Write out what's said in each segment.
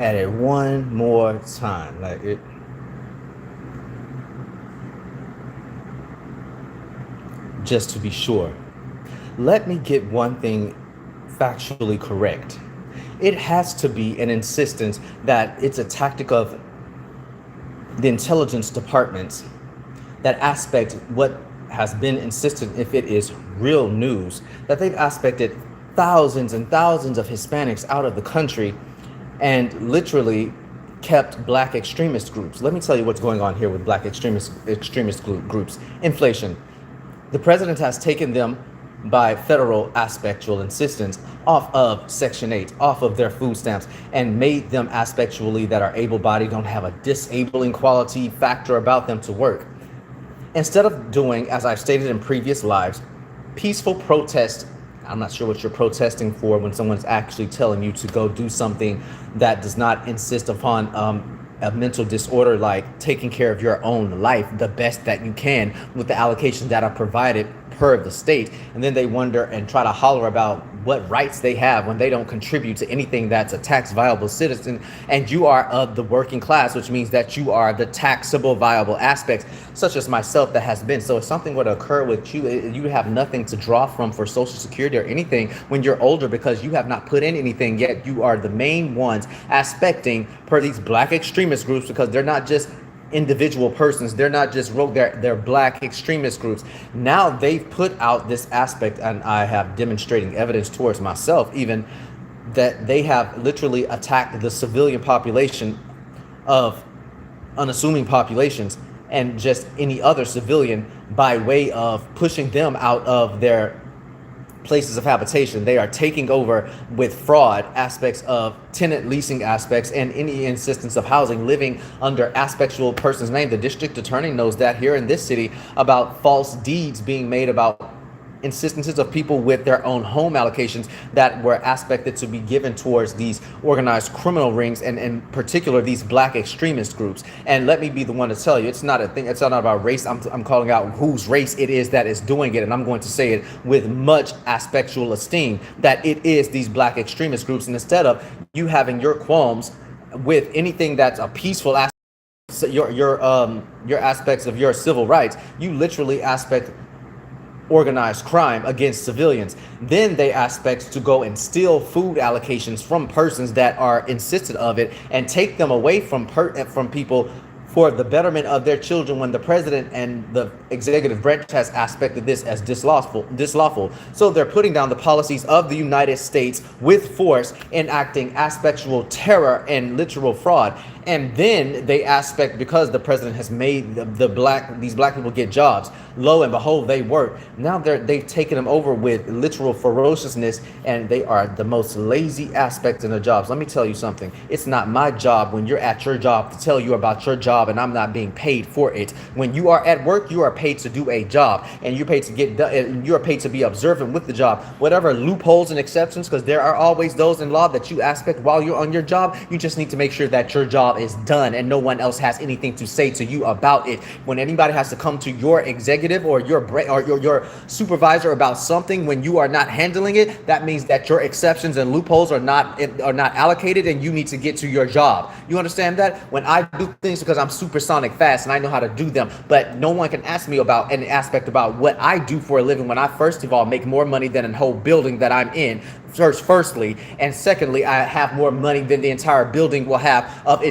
at it one more time. Just to be sure. Let me get one thing factually correct. It has to be an insistence that it's a tactic of the intelligence departments that aspect what has been insisted, if it is real news, that they've aspected thousands and thousands of Hispanics out of the country and literally kept black extremist groups. Let me tell you what's going on here with black extremist groups. Inflation. The president has taken them by federal aspectual insistence off of Section 8, off of their food stamps, and made them aspectually that are able-bodied, don't have a disabling quality factor about them to work. Instead of doing, as I've stated in previous lives, peaceful protest. I'm not sure what you're protesting for when someone's actually telling you to go do something that does not insist upon a mental disorder, like taking care of your own life the best that you can with the allocations that are provided per the state. And then they wonder and try to holler about what rights they have when they don't contribute to anything that's a tax viable citizen. And you are of the working class, which means that you are the taxable viable aspects, such as myself that has been. So if something were to occur with you, you have nothing to draw from for Social Security or anything when you're older, because you have not put in anything yet. You are the main ones aspecting per these black extremist groups, because they're not just individual persons, they're not just rogue, they're black extremist groups. Now they've put out this aspect, and I have demonstrating evidence towards myself even, that they have literally attacked the civilian population of unassuming populations and just any other civilian by way of pushing them out of their places of habitation. They are taking over with fraud aspects of tenant leasing aspects and any insistence of housing, living under aspectual person's name. The district attorney knows that here in this city about false deeds being made about insistences of people with their own home allocations that were aspected to be given towards these organized criminal rings, and in particular these black extremist groups. And let me be the one to tell you, it's not a thing, it's not about race. I'm calling out whose race it is that is doing it, and I'm going to say it with much aspectual esteem, that it is these black extremist groups. And instead of you having your qualms with anything that's a peaceful aspect, your aspects of your civil rights, you literally aspect organized crime against civilians. Then they aspect to go and steal food allocations from persons that are insistent of it and take them away from people for the betterment of their children, when the president and the executive branch has aspected this as dislawful. So they're putting down the policies of the United States with force, enacting aspectual terror and literal fraud. And then they aspect, because the president has made these black people get jobs, lo and behold, they work. Now they've taken them over with literal ferociousness, and they are the most lazy aspect in their jobs. Let me tell you something. It's not my job when you're at your job to tell you about your job, and I'm not being paid for it. When you are at work, you are paid to do a job, and you're paid to get done. You are paid to be observant with the job. Whatever loopholes and exceptions, because there are always those in law that you aspect while you're on your job, you just need to make sure that your job is done and no one else has anything to say to you about it. When anybody has to come to your executive or your supervisor about something, when you are not handling it, that means that your exceptions and loopholes are not allocated, and you need to get to your job. You understand that? When I do things because I'm supersonic fast and I know how to do them, but no one can ask me about an aspect about what I do for a living, when I first of all make more money than a whole building that I'm in, firstly, and secondly, I have more money than the entire building will have of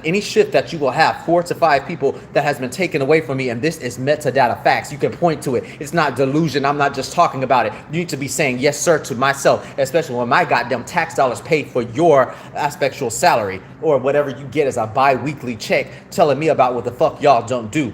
any shift that you will have, 4 to 5 people that has been taken away from me. And this is metadata facts. You can point to it. It's not delusion. I'm not just talking about it. You need to be saying yes sir to myself, especially when my goddamn tax dollars paid for your aspectual salary, or whatever you get as a bi-weekly check, telling me about what the fuck y'all don't do.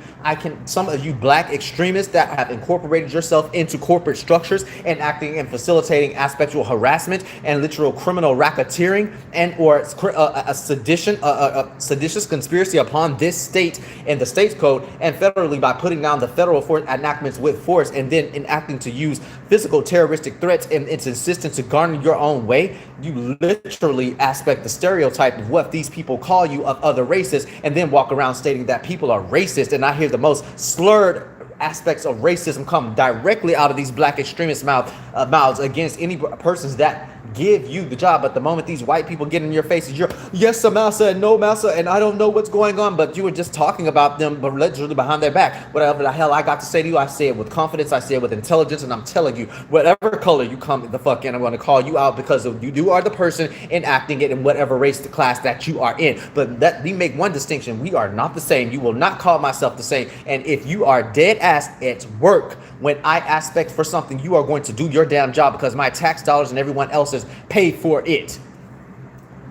Some of you black extremists that have incorporated yourself into corporate structures and acting and facilitating aspectual harassment and literal criminal racketeering and or a seditious conspiracy upon this state and the state's code and federally, by putting down the federal enactments with force and then enacting to use physical terroristic threats and its insistence to garner your own way. You literally aspect the stereotype of what these people call you of other races, and then walk around stating that people are racist. And I hear the most slurred aspects of racism come directly out of these black extremists' mouth mouths against any persons that give you the job. But the moment these white people get in your faces, you're yes, sir, massa, and no, massa, and I don't know what's going on, but you were just talking about them, but literally behind their back. Whatever the hell I got to say to you, I say it with confidence, I say it with intelligence, and I'm telling you, whatever color you come the fuck in, I'm going to call you out because you are the person enacting it in whatever race the class that you are in. But that we make one distinction: we are not the same. You will not call myself the same. And if you are dead ass at work when I aspect for something, you are going to do your damn job because my tax dollars and everyone else's pay for it.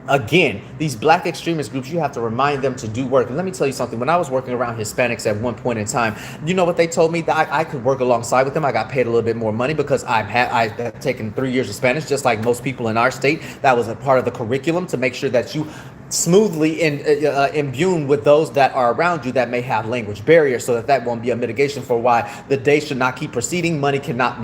Again, these black extremist groups, you have to remind them to do work. And let me tell you something. When I was working around Hispanics at one point in time, you know what they told me? That I could work alongside with them. I got paid a little bit more money because I've taken 3 years of Spanish, just like most people in our state. That was a part of the curriculum to make sure that you smoothly imbue with those that are around you that may have language barriers, so that won't be a mitigation for why the day should not keep proceeding. Money cannot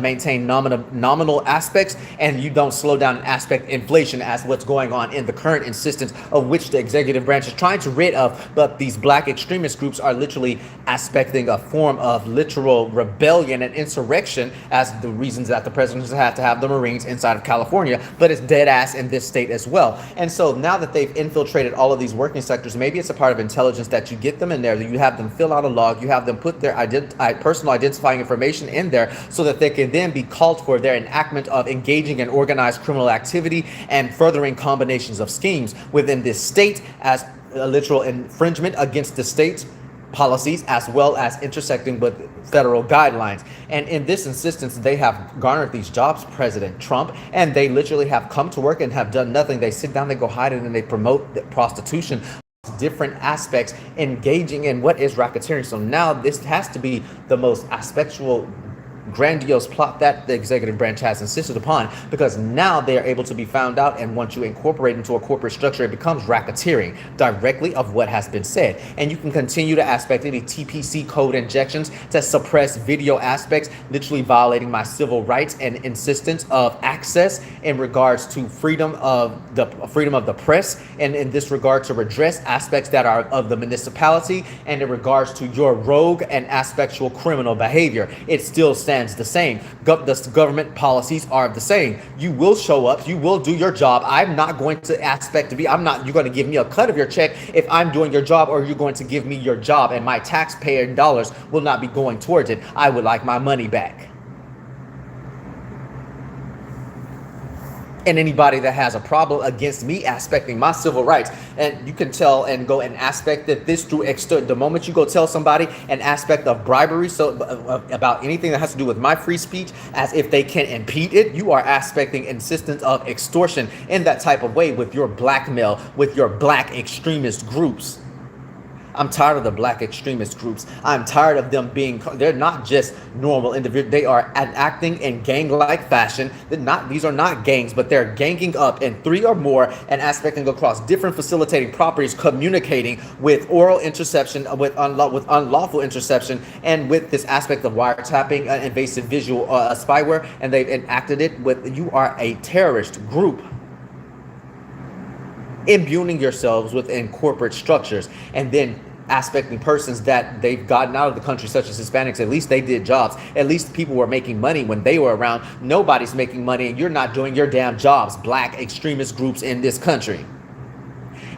maintain nominal aspects, and you don't slow down an aspect inflation as what's going on in the current insistence of which the executive branch is trying to rid of. But these black extremist groups are literally aspecting a form of literal rebellion and insurrection as the reasons that the president has had to have the Marines inside of California, but it's dead ass in this state as well. And so now that they've infiltrated all of these working sectors, maybe it's a part of intelligence that you get them in there, that you have them fill out a log, you have them put their personal identifying information in there so that they can then be called for their enactment of engaging in organized criminal activity and furthering combinations of schemes within this state as a literal infringement against the state's policies, as well as intersecting with federal guidelines. And in this instance, they have garnered these jobs, President Trump, and they literally have come to work and have done nothing. They sit down, they go hide it, and they promote the prostitution, different aspects, engaging in what is racketeering. So now this has to be the most aspectual, grandiose plot that the executive branch has insisted upon, because now they are able to be found out, and once you incorporate into a corporate structure, it becomes racketeering directly of what has been said. And you can continue to aspect any TPC code injections to suppress video aspects, literally violating my civil rights and insistence of access in regards to freedom of the press, and in this regard to redress aspects that are of the municipality, and in regards to your rogue and aspectual criminal behavior. It still stands the same. The government policies are the same. You will show up, you will do your job. I'm not going to you're going to give me a cut of your check if I'm doing your job, or you're going to give me your job and my taxpayer dollars will not be going towards it. I would like my money back. And anybody that has a problem against me aspecting my civil rights, and you can tell and go and aspect that this through the moment you go tell somebody an aspect of bribery, so about anything that has to do with my free speech, as if they can impede it, you are aspecting insistence of extortion in that type of way with your blackmail, with your black extremist groups. I'm tired of the black extremist groups. I'm tired of them they're not just normal individuals. They are acting in gang-like fashion. These are not gangs, but they're ganging up in 3 or more and aspecting across different facilitating properties, communicating with oral interception, with unlawful interception, and with this aspect of wiretapping, invasive visual spyware, and they've enacted it with, you are a terrorist group, imbuing yourselves within corporate structures, and then aspecting persons that they've gotten out of the country, such as Hispanics. At least they did jobs. At least people were making money when they were around. Nobody's making money, and you're not doing your damn jobs. Black extremist groups in this country.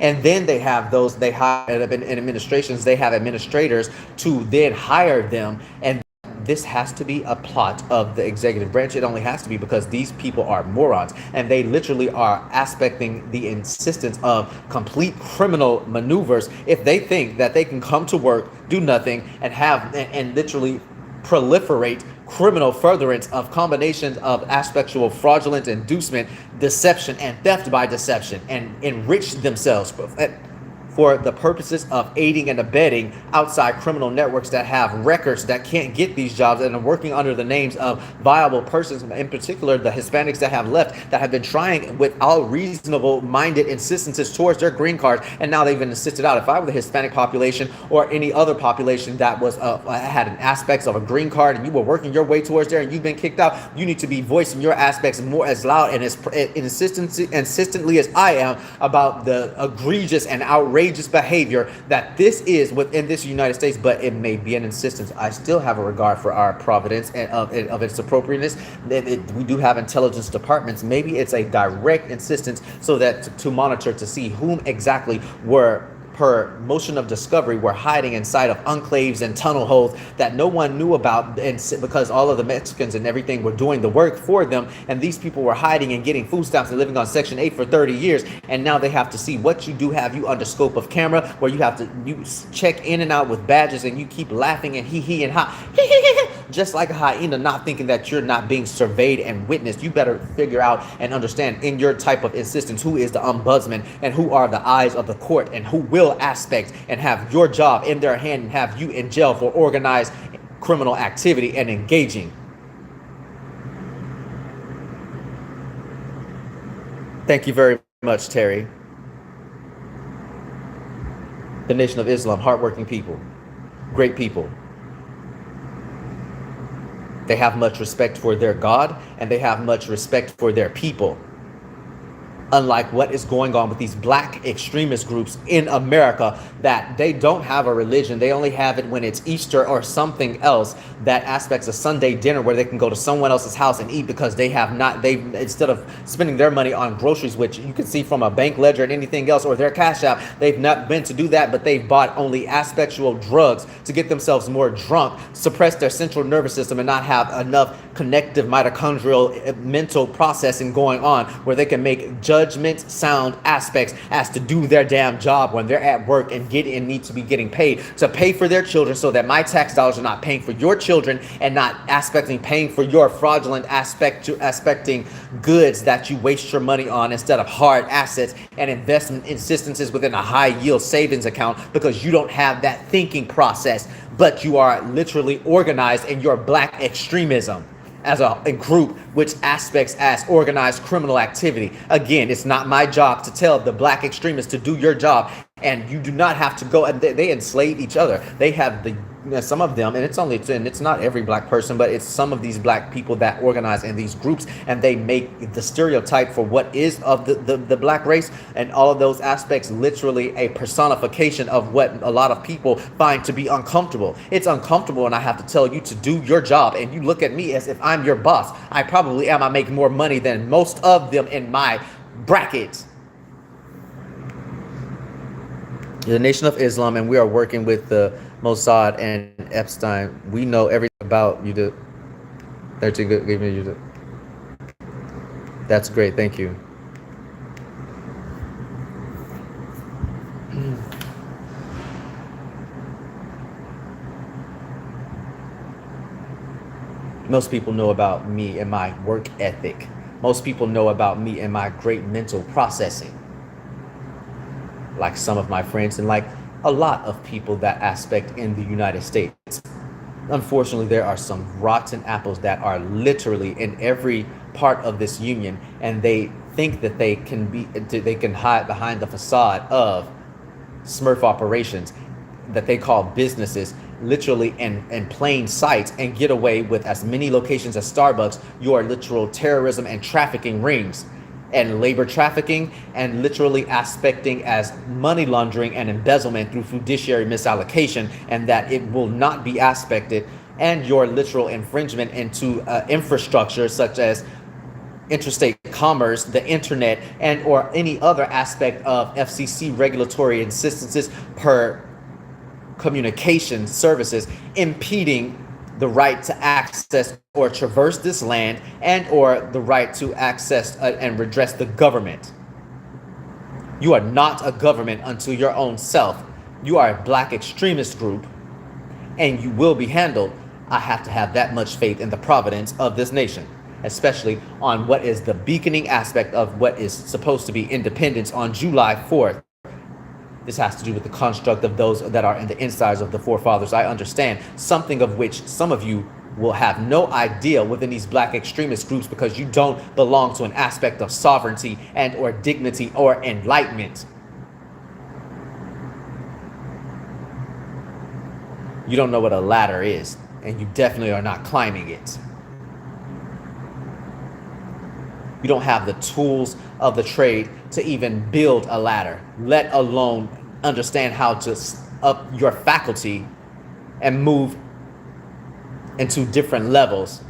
And then they have they hire in administrations, they have administrators to then hire them, and this has to be a plot of the executive branch. It only has to be because these people are morons, and they literally are aspecting the insistence of complete criminal maneuvers if they think that they can come to work, do nothing, and literally proliferate criminal furtherance of combinations of aspectual fraudulent inducement, deception, and theft by deception, and enrich themselves for the purposes of aiding and abetting outside criminal networks that have records that can't get these jobs and are working under the names of viable persons, in particular the Hispanics that have left, that have been trying with all reasonable minded insistences towards their green cards, and now they've been insisted out. If I were the Hispanic population or any other population that was had an aspects of a green card, and you were working your way towards there and you've been kicked out, you need to be voicing your aspects more as loud and as insistently as I am about the egregious and outrageous outrageous behavior that this is within this United States, but it may be an insistence. I still have a regard for our providence and of its appropriateness. We do have intelligence departments. Maybe it's a direct insistence so that to monitor to see whom exactly were per motion of discovery were hiding inside of enclaves and tunnel holes that no one knew about, and because all of the Mexicans and everything were doing the work for them, and these people were hiding and getting food stamps and living on Section 8 for 30 years, and now they have to see what you do have you under scope of camera, where you have to check in and out with badges, and you keep laughing and hee and ha just like a hyena, not thinking that you're not being surveyed and witnessed. You better figure out and understand in your type of insistence who is the ombudsman and who are the eyes of the court and who will aspect and have your job in their hand and have you in jail for organized criminal activity and engaging. Thank you very much, Terry. The Nation of Islam, hardworking people, great people. They have much respect for their God, and they have much respect for their people. Unlike what is going on with these black extremist groups in America, that they don't have a religion. They only have it when it's Easter or something else, that aspects of Sunday dinner where they can go to someone else's house and eat, because they instead of spending their money on groceries, which you can see from a bank ledger and anything else, or their cash app, they've not been to do that, but they've bought only aspectual drugs to get themselves more drunk, suppress their central nervous system, and not have enough connective mitochondrial mental processing going on where they can make judgment sound aspects as to do their damn job when they're at work and need to be getting paid to pay for their children, so that my tax dollars are not paying for your children and not paying for your fraudulent aspecting goods that you waste your money on instead of hard assets and investment instances within a high yield savings account, because you don't have that thinking process, but you are literally organized in your black extremism as a group which aspects as organized criminal activity. Again, it's not my job to tell the black extremists to do your job, and you do not have to go, and they enslave each other. They have some of them, and it's not every black person, but it's some of these black people that organize in these groups, and they make the stereotype for what is of the black race and all of those aspects literally a personification of what a lot of people find to be uncomfortable. It's uncomfortable, and I have to tell you to do your job, and you look at me as if I'm your boss. I probably am. I make more money than most of them in my brackets. The Nation of Islam, and we are working with the Mossad and Epstein. We know everything about you. 13 gave me you. That's great. Thank you. Most people know about me and my work ethic. Most people know about me and my great mental processing. Like some of my friends and like a lot of people that aspect in the United States. Unfortunately, there are some rotten apples that are literally in every part of this union, and they think that they can hide behind the facade of Smurf operations that they call businesses, literally in plain sight, and get away with as many locations as Starbucks. You are literal terrorism and trafficking rings and labor trafficking, and literally aspecting as money laundering and embezzlement through fiduciary misallocation, and that it will not be aspected, and your literal infringement into infrastructure such as interstate commerce, the internet, and or any other aspect of FCC regulatory insistences per communication services, impeding the right to access or traverse this land, and or the right to access and redress the government. You are not a government unto your own self. You are a black extremist group, and you will be handled. I have to have that much faith in the providence of this nation, especially on what is the beaconing aspect of what is supposed to be independence on July 4th. This has to do with the construct of those that are in the insides of the forefathers. I understand something of which some of you will have no idea within these black extremist groups, because you don't belong to an aspect of sovereignty and or dignity or enlightenment. You don't know what a ladder is, and you definitely are not climbing it. You don't have the tools of the trade to even build a ladder, let alone understand how to up your faculty and move into different levels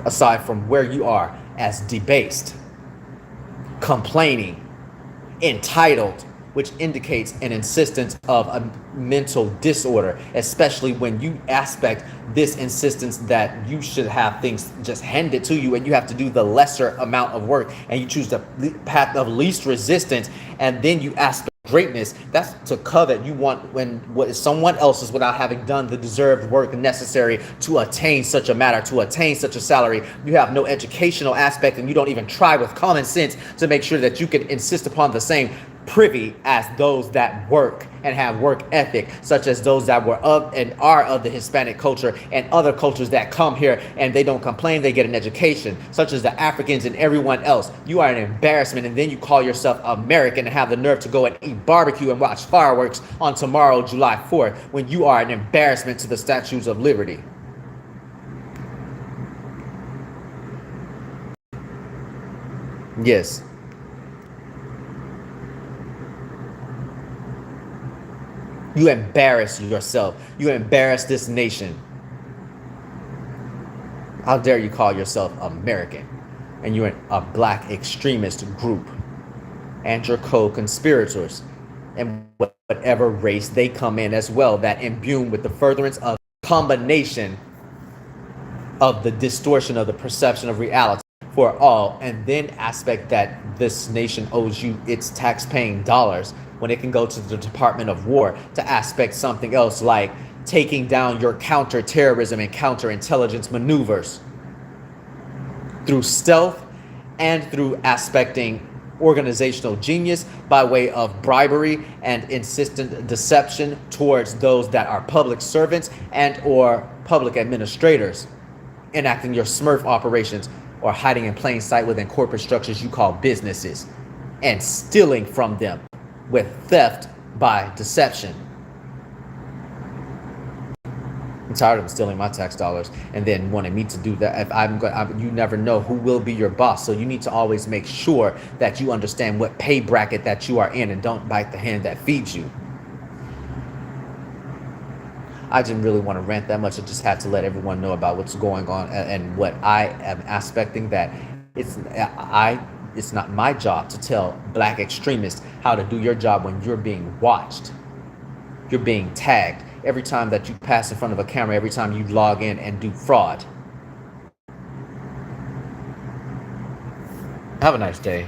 aside from where you are as debased, complaining, entitled, which indicates an insistence of a mental disorder, especially when you aspect this insistence that you should have things just handed to you and you have to do the lesser amount of work, and you choose the path of least resistance, and then you aspect greatness. That's to covet. You want when what is someone else's without having done the deserved work necessary to attain such a matter, to attain such a salary. You have no educational aspect, and you don't even try with common sense to make sure that you can insist upon the same privy as those that work and have work ethic, such as those that were of and are of the Hispanic culture and other cultures that come here and they don't complain, they get an education, such as the Africans and everyone else. You are an embarrassment, and then you call yourself American and have the nerve to go and eat barbecue and watch fireworks on tomorrow, July 4th, when you are an embarrassment to the Statues of Liberty. Yes. You embarrass yourself. You embarrass this nation. How dare you call yourself American? And you're a black extremist group and your co-conspirators and whatever race they come in as well, that imbued with the furtherance of combination of the distortion of the perception of reality for all, and then aspect that this nation owes you its tax-paying dollars when it can go to the Department of War to aspect something else like taking down your counter-terrorism and counter-intelligence maneuvers through stealth and through aspecting organizational genius by way of bribery and insistent deception towards those that are public servants and or public administrators, enacting your Smurf operations or hiding in plain sight within corporate structures you call businesses and stealing from them with theft by deception. I'm tired of stealing my tax dollars and then wanting me to do that. If you never know who will be your boss, so you need to always make sure that you understand what pay bracket that you are in and don't bite the hand that feeds you. I didn't really want to rant that much. I just had to let everyone know about what's going on and what I am aspecting, that it's not my job to tell black extremists how to do your job when you're being watched. You're being tagged every time that you pass in front of a camera, every time you log in and do fraud. Have a nice day.